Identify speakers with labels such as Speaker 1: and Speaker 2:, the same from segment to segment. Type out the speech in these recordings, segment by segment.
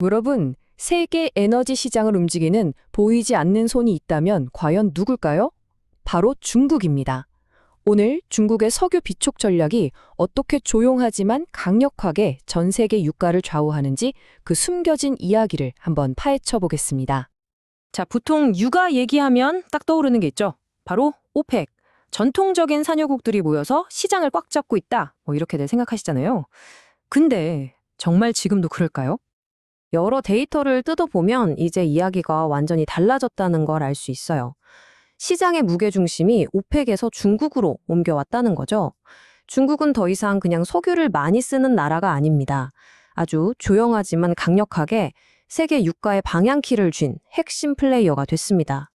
Speaker 1: 여러분, 세계 에너지 시장을 움직이는 보이지 않는 손이 있다면 과연 누굴까요? 바로 중국입니다. 오늘 중국의 석유 비축 전략이 어떻게 조용하지만 강력하게 전 세계 유가를 좌우하는지 그 숨겨진 이야기를 한번 파헤쳐 보겠습니다.
Speaker 2: 자, 보통 육아 얘기하면 딱 떠오르는 게 있죠. 바로 오펙. 전통적인 산유국들이 모여서 시장을 꽉 잡고 있다. 이렇게들 생각하시잖아요. 근데 정말 지금도 그럴까요? 여러 데이터를 뜯어보면 이제 이야기가 완전히 달라졌다는 걸 알 수 있어요. 시장의 무게중심이 오펙에서 중국으로 옮겨왔다는 거죠. 중국은 더 이상 그냥 석유를 많이 쓰는 나라가 아닙니다. 아주 조용하지만 강력하게 세계 유가의 방향키를 쥔 핵심 플레이어가 됐습니다.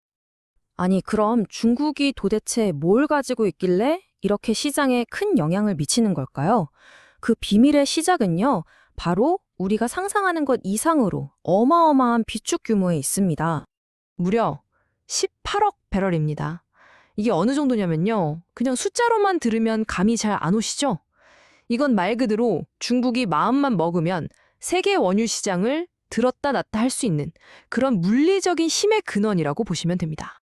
Speaker 2: 아니, 그럼 중국이 도대체 뭘 가지고 있길래 이렇게 시장에 큰 영향을 미치는 걸까요? 그 비밀의 시작은요, 바로 우리가 상상하는 것 이상으로 어마어마한 비축 규모에 있습니다. 무려 18억 배럴입니다. 이게 어느 정도냐면요, 그냥 숫자로만 들으면 감이 잘 안 오시죠? 이건 말 그대로 중국이 마음만 먹으면 세계 원유 시장을 들었다 놨다 할 수 있는 그런 물리적인 힘의 근원이라고 보시면 됩니다.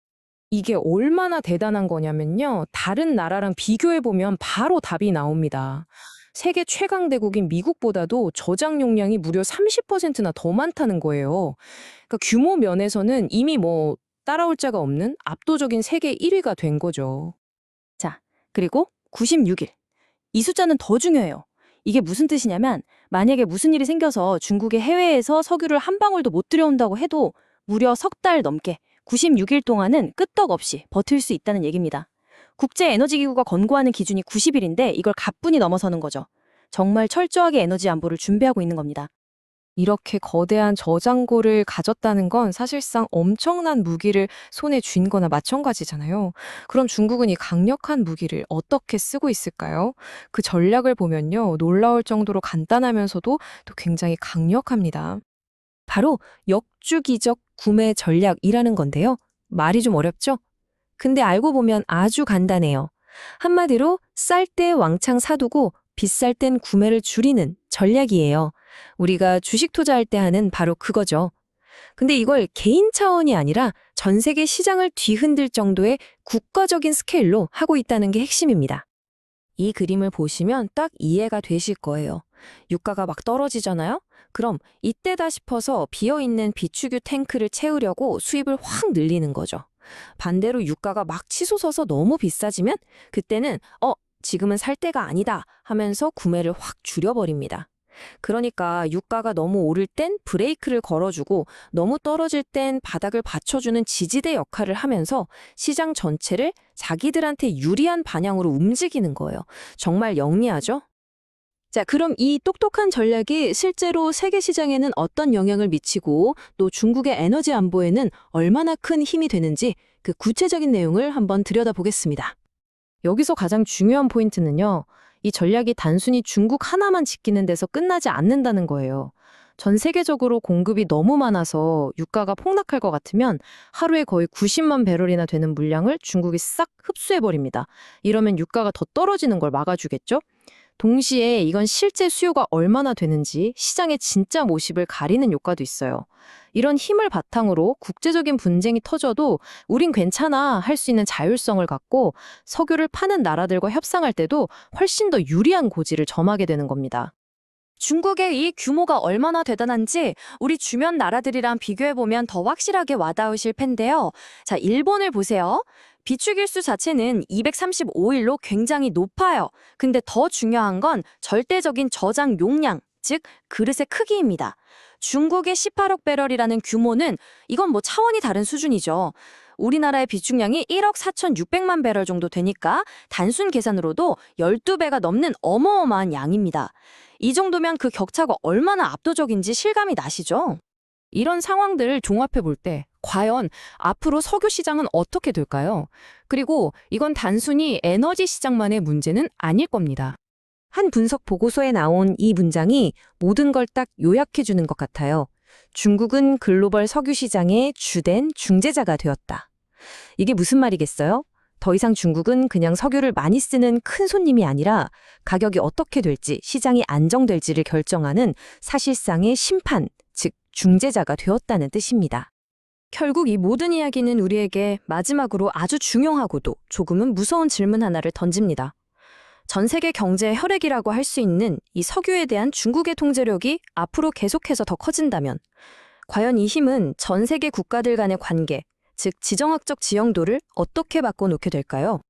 Speaker 2: 이게 얼마나 대단한 거냐면요, 다른 나라랑 비교해보면 바로 답이 나옵니다. 세계 최강 대국인 미국보다도 저장 용량이 무려 30%나 더 많다는 거예요. 그러니까 규모 면에서는 이미 따라올 자가 없는 압도적인 세계 1위가 된 거죠. 자, 그리고 96일. 이 숫자는 더 중요해요. 이게 무슨 뜻이냐면 만약에 무슨 일이 생겨서 중국의 해외에서 석유를 한 방울도 못 들여온다고 해도 무려 석 달 넘게 96일 동안은 끄떡없이 버틸 수 있다는 얘기입니다. 국제에너지기구가 권고하는 기준이 90일인데 이걸 가뿐히 넘어서는 거죠. 정말 철저하게 에너지 안보를 준비하고 있는 겁니다. 이렇게 거대한 저장고를 가졌다는 건 사실상 엄청난 무기를 손에 쥔 거나 마찬가지잖아요. 그럼 중국은 이 강력한 무기를 어떻게 쓰고 있을까요? 그 전략을 보면요, 놀라울 정도로 간단하면서도 또 굉장히 강력합니다. 바로 역주기적 구매 전략이라는 건데요. 말이 좀 어렵죠? 근데 알고 보면 아주 간단해요. 한마디로 쌀 때 왕창 사두고 비쌀 땐 구매를 줄이는 전략이에요. 우리가 주식 투자할 때 하는 바로 그거죠. 근데 이걸 개인 차원이 아니라 전 세계 시장을 뒤흔들 정도의 국가적인 스케일로 하고 있다는 게 핵심입니다. 이 그림을 보시면 딱 이해가 되실 거예요. 유가가 막 떨어지잖아요? 그럼 이때다 싶어서 비어있는 비축유 탱크를 채우려고 수입을 확 늘리는 거죠. 반대로 유가가 막 치솟아서 너무 비싸지면 그때는 지금은 살 때가 아니다 하면서 구매를 확 줄여버립니다. 그러니까 유가가 너무 오를 땐 브레이크를 걸어주고 너무 떨어질 땐 바닥을 받쳐주는 지지대 역할을 하면서 시장 전체를 자기들한테 유리한 방향으로 움직이는 거예요. 정말 영리하죠? 자, 그럼 이 똑똑한 전략이 실제로 세계 시장에는 어떤 영향을 미치고 또 중국의 에너지 안보에는 얼마나 큰 힘이 되는지 그 구체적인 내용을 한번 들여다보겠습니다. 여기서 가장 중요한 포인트는요, 이 전략이 단순히 중국 하나만 지키는 데서 끝나지 않는다는 거예요. 전 세계적으로 공급이 너무 많아서 유가가 폭락할 것 같으면 하루에 거의 90만 배럴이나 되는 물량을 중국이 싹 흡수해버립니다. 이러면 유가가 더 떨어지는 걸 막아주겠죠? 동시에 이건 실제 수요가 얼마나 되는지 시장의 진짜 모습을 가리는 효과도 있어요. 이런 힘을 바탕으로 국제적인 분쟁이 터져도 우린 괜찮아 할 수 있는 자율성을 갖고 석유를 파는 나라들과 협상할 때도 훨씬 더 유리한 고지를 점하게 되는 겁니다. 중국의 이 규모가 얼마나 대단한지 우리 주변 나라들이랑 비교해보면 더 확실하게 와닿으실 텐데요. 자, 일본을 보세요. 비축일수 자체는 235일로 굉장히 높아요. 근데 더 중요한 건 절대적인 저장 용량, 즉 그릇의 크기입니다. 중국의 18억 배럴이라는 규모는 이건 차원이 다른 수준이죠. 우리나라의 비축량이 1억 4,600만 배럴 정도 되니까 단순 계산으로도 12배가 넘는 어마어마한 양입니다. 이 정도면 그 격차가 얼마나 압도적인지 실감이 나시죠? 이런 상황들을 종합해 볼 때 과연 앞으로 석유 시장은 어떻게 될까요? 그리고 이건 단순히 에너지 시장만의 문제는 아닐 겁니다. 한 분석 보고서에 나온 이 문장이 모든 걸 딱 요약해 주는 것 같아요. 중국은 글로벌 석유 시장의 주된 중재자가 되었다. 이게 무슨 말이겠어요? 더 이상 중국은 그냥 석유를 많이 쓰는 큰 손님이 아니라 가격이 어떻게 될지, 시장이 안정될지를 결정하는 사실상의 심판, 즉 중재자가 되었다는 뜻입니다.
Speaker 3: 결국 이 모든 이야기는 우리에게 마지막으로 아주 중요하고도 조금은 무서운 질문 하나를 던집니다. 전 세계 경제의 혈액이라고 할 수 있는 이 석유에 대한 중국의 통제력이 앞으로 계속해서 더 커진다면 과연 이 힘은 전 세계 국가들 간의 관계, 즉 지정학적 지형도를 어떻게 바꿔놓게 될까요?